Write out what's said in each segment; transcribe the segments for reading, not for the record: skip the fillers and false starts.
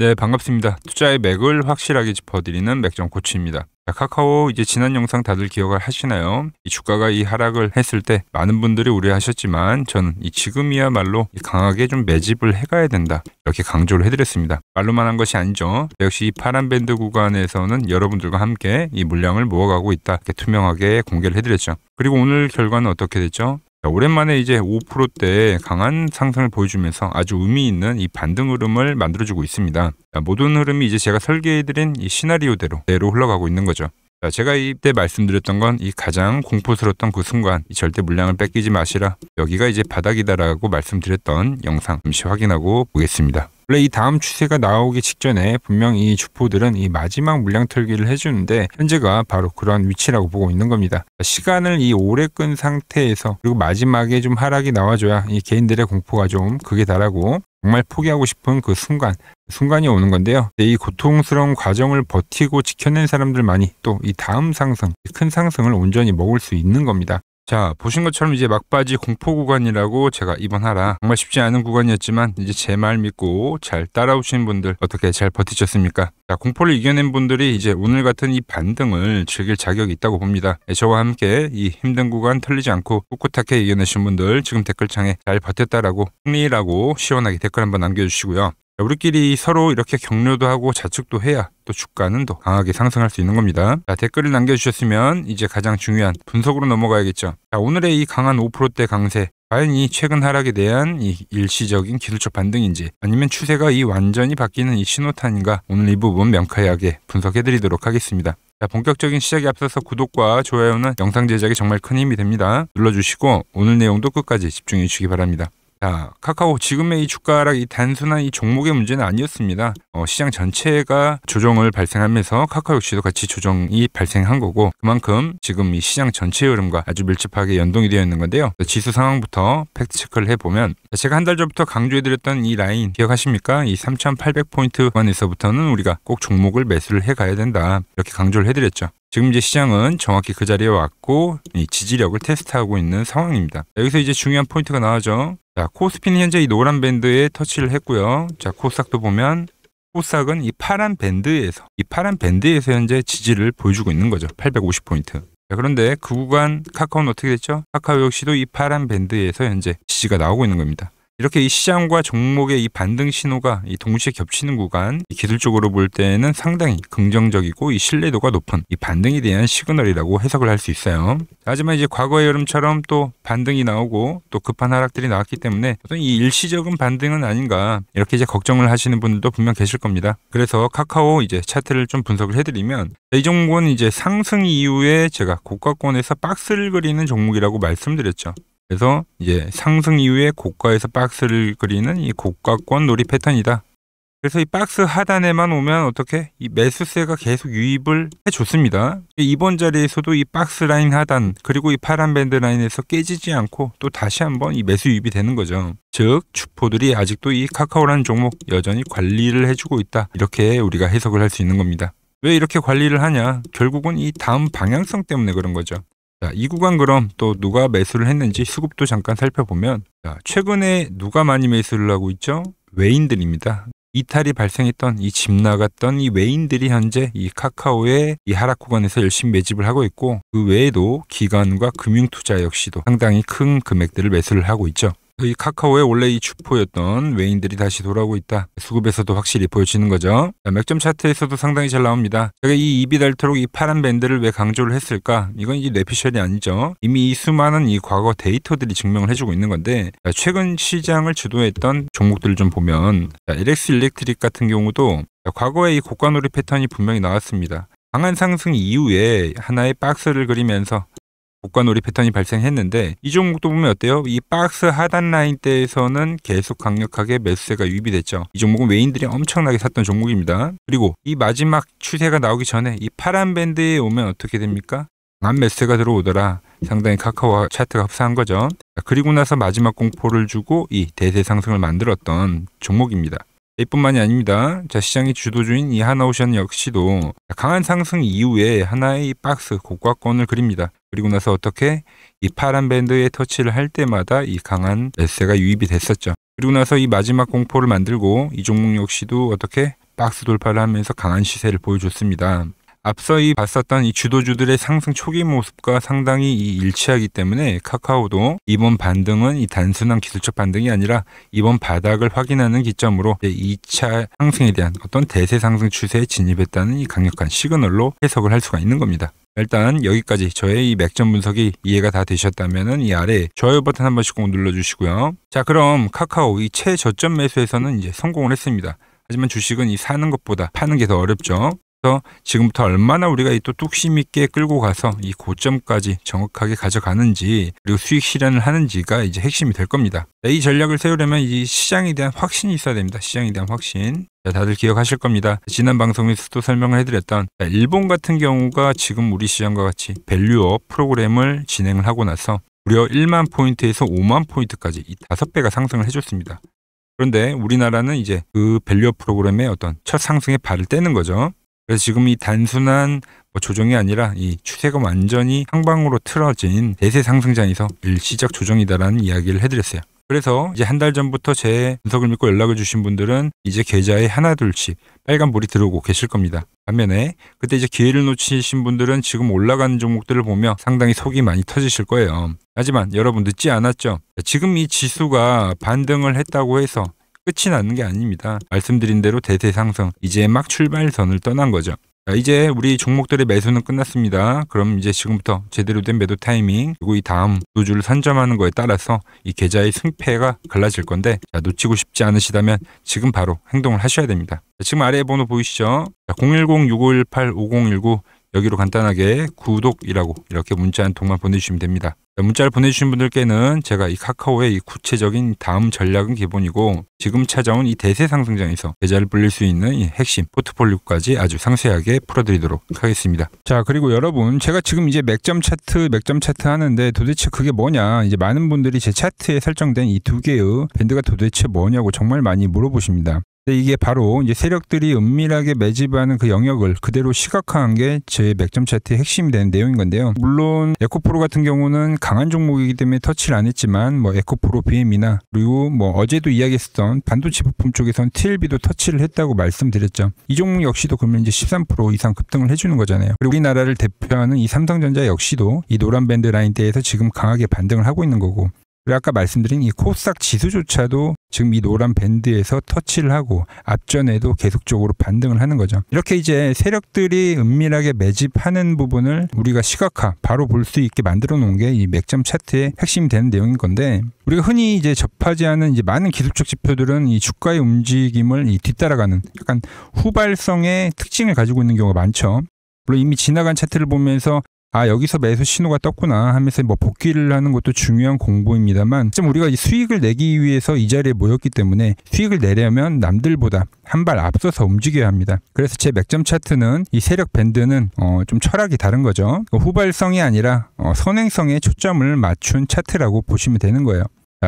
네, 반갑습니다. 투자의 맥을 확실하게 짚어드리는 맥점 코치입니다. 자, 카카오 이제 지난 영상 다들 기억을 하시나요? 이 주가가 이 하락을 했을 때 많은 분들이 우려하셨지만 저는 이 지금이야말로 강하게 좀 매집을 해가야 된다, 이렇게 강조를 해드렸습니다. 말로만 한 것이 아니죠. 역시 이 파란 밴드 구간에서는 여러분들과 함께 이 물량을 모아가고 있다, 이렇게 투명하게 공개를 해드렸죠. 그리고 오늘 결과는 어떻게 됐죠? 자, 오랜만에 이제 5%대 강한 상승을 보여주면서 아주 의미 있는 이 반등 흐름을 만들어주고 있습니다. 자, 모든 흐름이 이제 제가 설계해드린 이 시나리오대로 흘러가고 있는 거죠. 자, 제가 이때 말씀드렸던 건 이 가장 공포스러웠던 그 순간, 이 절대 물량을 뺏기지 마시라, 여기가 이제 바닥이다라고 말씀드렸던 영상 잠시 확인하고 보겠습니다. 원래 이 다음 추세가 나오기 직전에 분명 이 주포들은 이 마지막 물량 털기를 해주는데 현재가 바로 그러한 위치라고 보고 있는 겁니다. 시간을 이 오래 끈 상태에서 그리고 마지막에 좀 하락이 나와줘야 이 개인들의 공포가 좀 극에 달하고 정말 포기하고 싶은 그 순간이 오는 건데요. 이 고통스러운 과정을 버티고 지켜낸 사람들만이 또 이 다음 상승, 큰 상승을 온전히 먹을 수 있는 겁니다. 자, 보신 것처럼 이제 막바지 공포 구간이라고 제가 이번 하락 정말 쉽지 않은 구간이었지만 이제 제 말 믿고 잘 따라오시는 분들 어떻게 잘 버티셨습니까? 자, 공포를 이겨낸 분들이 이제 오늘 같은 이 반등을 즐길 자격이 있다고 봅니다. 저와 함께 이 힘든 구간 털리지 않고 꿋꿋하게 이겨내신 분들 지금 댓글창에 잘 버텼다라고 승리라고 시원하게 댓글 한번 남겨주시고요. 우리끼리 서로 이렇게 격려도 하고 자축도 해야 또 주가는 더 강하게 상승할 수 있는 겁니다. 자, 댓글을 남겨주셨으면 이제 가장 중요한 분석으로 넘어가야겠죠. 자, 오늘의 이 강한 5%대 강세, 과연 이 최근 하락에 대한 이 일시적인 기술적 반등인지 아니면 추세가 이 완전히 바뀌는 이 신호탄인가, 오늘 이 부분 명쾌하게 분석해드리도록 하겠습니다. 자, 본격적인 시작에 앞서서 구독과 좋아요는 영상 제작에 정말 큰 힘이 됩니다. 눌러주시고 오늘 내용도 끝까지 집중해 주시기 바랍니다. 자, 카카오 지금의 이 주가 하락, 이 단순한 이 종목의 문제는 아니었습니다. 시장 전체가 조정을 발생하면서 카카오 역시도 같이 조정이 발생한 거고, 그만큼 지금 이 시장 전체의 흐름과 아주 밀접하게 연동이 되어 있는 건데요. 지수 상황부터 팩트 체크를 해보면, 제가 한 달 전부터 강조해드렸던 이 라인 기억하십니까? 이 3,800포인트 구간에서부터는 우리가 꼭 종목을 매수를 해가야 된다, 이렇게 강조를 해드렸죠. 지금 이제 시장은 정확히 그 자리에 왔고 이 지지력을 테스트하고 있는 상황입니다. 여기서 이제 중요한 포인트가 나오죠. 자, 코스피는 현재 이 노란 밴드에 터치를 했고요. 자, 코스닥도 보면 코스닥은 이 파란 밴드에서 현재 지지를 보여주고 있는 거죠. 850포인트. 자, 그런데 그 구간 카카오는 어떻게 됐죠? 카카오 역시도 이 파란 밴드에서 현재 지지가 나오고 있는 겁니다. 이렇게 이 시장과 종목의 이 반등 신호가 이 동시에 겹치는 구간, 기술적으로 볼 때는 상당히 긍정적이고 이 신뢰도가 높은 이 반등에 대한 시그널이라고 해석을 할 수 있어요. 하지만 이제 과거의 여름처럼 또 반등이 나오고 또 급한 하락들이 나왔기 때문에 어떤 이 일시적인 반등은 아닌가, 이렇게 이제 걱정을 하시는 분들도 분명 계실 겁니다. 그래서 카카오 이제 차트를 좀 분석을 해드리면, 이 종목은 이제 상승 이후에 제가 고가권에서 박스를 그리는 종목이라고 말씀드렸죠. 그래서 이제 상승 이후에 고가에서 박스를 그리는 이 고가권 놀이 패턴이다. 그래서 이 박스 하단에만 오면 어떻게 이 매수세가 계속 유입을 해줬습니다. 이번 자리에서도 이 박스 라인 하단 그리고 이 파란 밴드 라인에서 깨지지 않고 또 다시 한번 이 매수 유입이 되는 거죠. 즉 주포들이 아직도 이 카카오라는 종목 여전히 관리를 해주고 있다, 이렇게 우리가 해석을 할 수 있는 겁니다. 왜 이렇게 관리를 하냐? 결국은 이 다음 방향성 때문에 그런 거죠. 자, 이 구간 그럼 또 누가 매수를 했는지 수급도 잠깐 살펴보면, 자, 최근에 누가 많이 매수를 하고 있죠? 외인들입니다. 이탈이 발생했던 이 집 나갔던 이 외인들이 현재 이 카카오의 이 하락 구간에서 열심히 매집을 하고 있고, 그 외에도 기관과 금융투자 역시도 상당히 큰 금액들을 매수를 하고 있죠. 이 카카오의 원래 이 주포였던 외인들이 다시 돌아오고 있다, 수급에서도 확실히 보여지는 거죠. 자, 맥점 차트에서도 상당히 잘 나옵니다. 제가 이 입이 닳도록 이 파란 밴드를 왜 강조를 했을까? 이건 이제 뇌피셜이 아니죠. 이미 이 수많은 이 과거 데이터들이 증명을 해주고 있는 건데, 자, 최근 시장을 주도했던 종목들을 좀 보면, 자, LX 일렉트릭 같은 경우도 과거에 이 고가놀이 패턴이 분명히 나왔습니다. 강한 상승 이후에 하나의 박스를 그리면서 고가놀이 패턴이 발생했는데, 이 종목도 보면 어때요? 이 박스 하단 라인대에서는 계속 강력하게 매수세가 유입이 됐죠. 이 종목은 외인들이 엄청나게 샀던 종목입니다. 그리고 이 마지막 추세가 나오기 전에 이 파란 밴드에 오면 어떻게 됩니까? 강한 매수세가 들어오더라. 상당히 카카오와 차트가 흡사한 거죠. 그리고 나서 마지막 공포를 주고 이 대세 상승을 만들었던 종목입니다. 이뿐만이 아닙니다. 자, 시장의 주도주인 이 하나오션 역시도 강한 상승 이후에 하나의 박스 고가권을 그립니다. 그리고 나서 어떻게 이 파란 밴드에 터치를 할 때마다 이 강한 매수세가 유입이 됐었죠. 그리고 나서 이 마지막 공포를 만들고 이 종목 역시도 어떻게 박스 돌파를 하면서 강한 시세를 보여줬습니다. 앞서 봤었던 이 주도주들의 상승 초기 모습과 상당히 일치하기 때문에 카카오도 이번 반등은 이 단순한 기술적 반등이 아니라 이번 바닥을 확인하는 기점으로 2차 상승에 대한 어떤 대세 상승 추세에 진입했다는 이 강력한 시그널로 해석을 할 수가 있는 겁니다. 일단 여기까지 저의 이 맥점 분석이 이해가 다 되셨다면 이 아래 좋아요 버튼 한 번씩 꼭 눌러주시고요. 자, 그럼 카카오 이 최저점 매수에서는 이제 성공을 했습니다. 하지만 주식은 이 사는 것보다 파는 게 더 어렵죠. 그래서 지금부터 얼마나 우리가 또 뚝심 있게 끌고 가서 이 고점까지 정확하게 가져가는지 그리고 수익 실현을 하는지가 이제 핵심이 될 겁니다. 이 전략을 세우려면 이 시장에 대한 확신이 있어야 됩니다. 시장에 대한 확신. 다들 기억하실 겁니다. 지난 방송에서도 설명을 해드렸던 일본 같은 경우가 지금 우리 시장과 같이 밸류업 프로그램을 진행을 하고 나서 무려 1만 포인트에서 5만 포인트까지 이 5배가 상승을 해줬습니다. 그런데 우리나라는 이제 그 밸류업 프로그램의 어떤 첫 상승에 발을 떼는 거죠. 그래서 지금 이 단순한 조정이 아니라 이 추세가 완전히 상방으로 틀어진 대세 상승장에서 일시적 조정이다라는 이야기를 해드렸어요. 그래서 이제 한 달 전부터 제 분석을 믿고 연락을 주신 분들은 이제 계좌에 하나둘씩 빨간불이 들어오고 계실 겁니다. 반면에 그때 이제 기회를 놓치신 분들은 지금 올라가는 종목들을 보며 상당히 속이 많이 터지실 거예요. 하지만 여러분 늦지 않았죠? 지금 이 지수가 반등을 했다고 해서 끝이 나는 게 아닙니다. 말씀드린 대로 대세 상승, 이제 막 출발선을 떠난 거죠. 자, 이제 우리 종목들의 매수는 끝났습니다. 그럼 이제 지금부터 제대로 된 매도 타이밍 그리고 이 다음 주주를 선점하는 거에 따라서 이 계좌의 승패가 갈라질 건데 자, 놓치고 싶지 않으시다면 지금 바로 행동을 하셔야 됩니다. 자, 지금 아래 번호 보이시죠? 010-6518-5019 여기로 간단하게 구독이라고 이렇게 문자 한 통만 보내주시면 됩니다. 문자를 보내주신 분들께는 제가 이 카카오의 이 구체적인 다음 전략은 기본이고 지금 찾아온 이 대세 상승장에서 계좌를 불릴 수 있는 이 핵심 포트폴리오까지 아주 상세하게 풀어드리도록 하겠습니다. 자, 그리고 여러분 제가 지금 이제 맥점 차트 하는데 도대체 그게 뭐냐, 이제 많은 분들이 제 차트에 설정된 이 두 개의 밴드가 도대체 뭐냐고 정말 많이 물어보십니다. 이게 바로 이제 세력들이 은밀하게 매집하는 그 영역을 그대로 시각화한 게 제 맥점 차트의 핵심이 되는 내용인 건데요. 물론 에코프로 같은 경우는 강한 종목이기 때문에 터치를 안 했지만 에코프로 BM이나 그리고 어제도 이야기했었던 반도체 부품 쪽에선 TLB도 터치를 했다고 말씀드렸죠. 이 종목 역시도 그러면 이제 13% 이상 급등을 해주는 거잖아요. 그리고 우리나라를 대표하는 이 삼성전자 역시도 이 노란 밴드 라인대에서 지금 강하게 반등을 하고 있는 거고, 그리고 아까 말씀드린 이 코스닥 지수조차도 지금 이 노란 밴드에서 터치를 하고 앞전에도 계속적으로 반등을 하는 거죠. 이렇게 이제 세력들이 은밀하게 매집하는 부분을 우리가 시각화 바로 볼 수 있게 만들어 놓은 게 이 맥점 차트의 핵심이 되는 내용인 건데, 우리가 흔히 이제 접하지 않은 이제 많은 기술적 지표들은 이 주가의 움직임을 뒤따라가는 약간 후발성의 특징을 가지고 있는 경우가 많죠. 물론 이미 지나간 차트를 보면서 여기서 매수 신호가 떴구나 하면서 복귀를 하는 것도 중요한 공부입니다만, 좀 우리가 수익을 내기 위해서 이 자리에 모였기 때문에 수익을 내려면 남들보다 한 발 앞서서 움직여야 합니다. 그래서 제 맥점 차트는 이 세력 밴드는 좀 철학이 다른 거죠. 후발성이 아니라 선행성에 초점을 맞춘 차트라고 보시면 되는 거예요.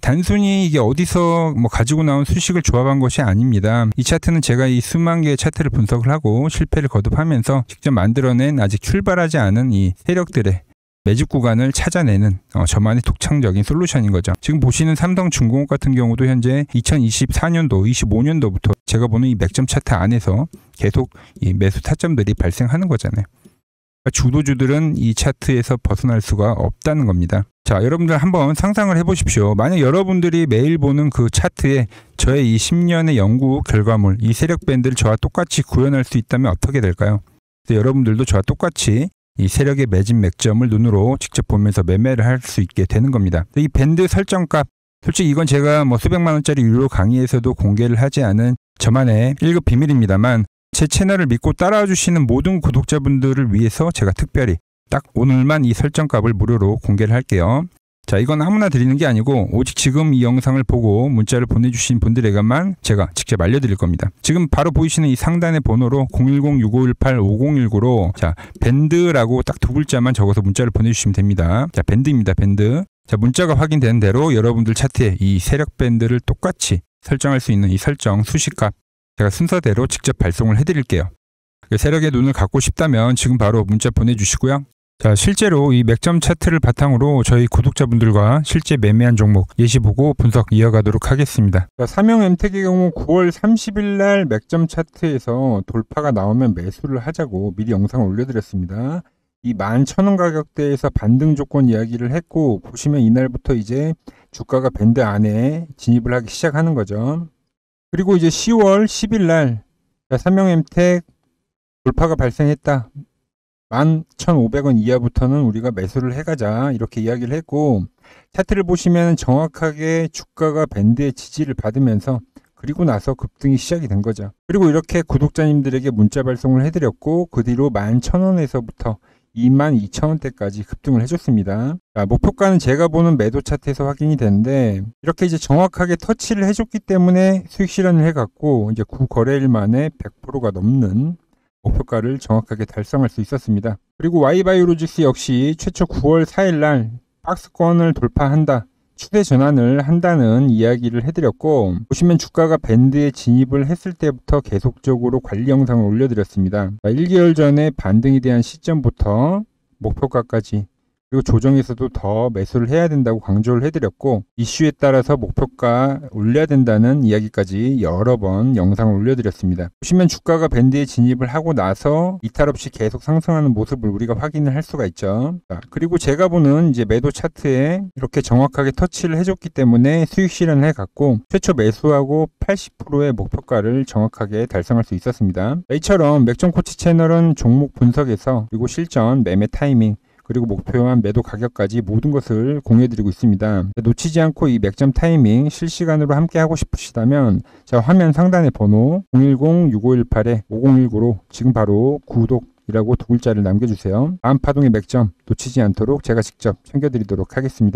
단순히 이게 어디서 가지고 나온 수식을 조합한 것이 아닙니다. 이 차트는 제가 이 수만 개의 차트를 분석을 하고 실패를 거듭하면서 직접 만들어낸 아직 출발하지 않은 이 세력들의 매집 구간을 찾아내는 저만의 독창적인 솔루션인 거죠. 지금 보시는 삼성중공업 같은 경우도 현재 2024년도, 25년도부터 제가 보는 이 맥점 차트 안에서 계속 이 매수 타점들이 발생하는 거잖아요. 주도주들은 이 차트에서 벗어날 수가 없다는 겁니다. 자, 여러분들 한번 상상을 해보십시오. 만약 여러분들이 매일 보는 그 차트에 저의 이 10년의 연구 결과물, 이 세력 밴드를 저와 똑같이 구현할 수 있다면 어떻게 될까요? 여러분들도 저와 똑같이 이 세력의 매집 맥점을 눈으로 직접 보면서 매매를 할 수 있게 되는 겁니다. 이 밴드 설정값, 솔직히 이건 제가 수백만 원짜리 유료 강의에서도 공개를 하지 않은 저만의 1급 비밀입니다만, 제 채널을 믿고 따라와 주시는 모든 구독자분들을 위해서 제가 특별히 딱 오늘만 이 설정값을 무료로 공개를 할게요. 자, 이건 아무나 드리는 게 아니고 오직 지금 이 영상을 보고 문자를 보내주신 분들에게만 제가 직접 알려드릴 겁니다. 지금 바로 보이시는 이 상단의 번호로 010-6518-5019로 자, 밴드라고 딱 두 글자만 적어서 문자를 보내주시면 됩니다. 자, 밴드입니다. 밴드. 자, 문자가 확인되는 대로 여러분들 차트에 이 세력 밴드를 똑같이 설정할 수 있는 이 설정 수식값 제가 순서대로 직접 발송을 해드릴게요. 세력의 눈을 갖고 싶다면 지금 바로 문자 보내주시고요. 자, 실제로 이 맥점 차트를 바탕으로 저희 구독자분들과 실제 매매한 종목 예시 보고 분석 이어가도록 하겠습니다. 자, 삼형엠텍의 경우 9월 30일 날 맥점 차트에서 돌파가 나오면 매수를 하자고 미리 영상을 올려드렸습니다. 이 11,000원 가격대에서 반등 조건 이야기를 했고, 보시면 이날부터 이제 주가가 밴드 안에 진입을 하기 시작하는 거죠. 그리고 이제 10월 10일 날 삼형엠텍 돌파가 발생했다. 11,500원 이하부터는 우리가 매수를 해가자 이렇게 이야기를 했고, 차트를 보시면 정확하게 주가가 밴드의 지지를 받으면서 그리고 나서 급등이 시작이 된 거죠. 그리고 이렇게 구독자님들에게 문자 발송을 해드렸고, 그 뒤로 11,000원에서부터 22,000원대까지 급등을 해줬습니다. 자, 목표가는 제가 보는 매도 차트에서 확인이 되는데, 이렇게 이제 정확하게 터치를 해줬기 때문에 수익 실현을 해갔고, 이제 9거래일 만에 100%가 넘는 목표가를 정확하게 달성할 수 있었습니다. 그리고 Y바이오로직스 역시 최초 9월 4일 날 박스권을 돌파한다, 추세 전환을 한다는 이야기를 해드렸고, 보시면 주가가 밴드에 진입을 했을 때부터 계속적으로 관리 영상을 올려드렸습니다. 1개월 전에 반등에 대한 시점부터 목표가까지, 그리고 조정에서도 더 매수를 해야 된다고 강조를 해드렸고, 이슈에 따라서 목표가 올려야 된다는 이야기까지 여러 번 영상을 올려드렸습니다. 보시면 주가가 밴드에 진입을 하고 나서 이탈 없이 계속 상승하는 모습을 우리가 확인을 할 수가 있죠. 자, 그리고 제가 보는 이제 매도 차트에 이렇게 정확하게 터치를 해줬기 때문에 수익 실현을 해갔고, 최초 매수하고 80%의 목표가를 정확하게 달성할 수 있었습니다. 이처럼 맥점코치 채널은 종목 분석에서, 그리고 실전, 매매 타이밍, 그리고 목표한 매도 가격까지 모든 것을 공유해드리고 있습니다. 놓치지 않고 이 맥점 타이밍 실시간으로 함께 하고 싶으시다면 자, 화면 상단의 번호 010-6518-5019로 지금 바로 구독이라고 두 글자를 남겨주세요. 다음 파동의 맥점 놓치지 않도록 제가 직접 챙겨드리도록 하겠습니다.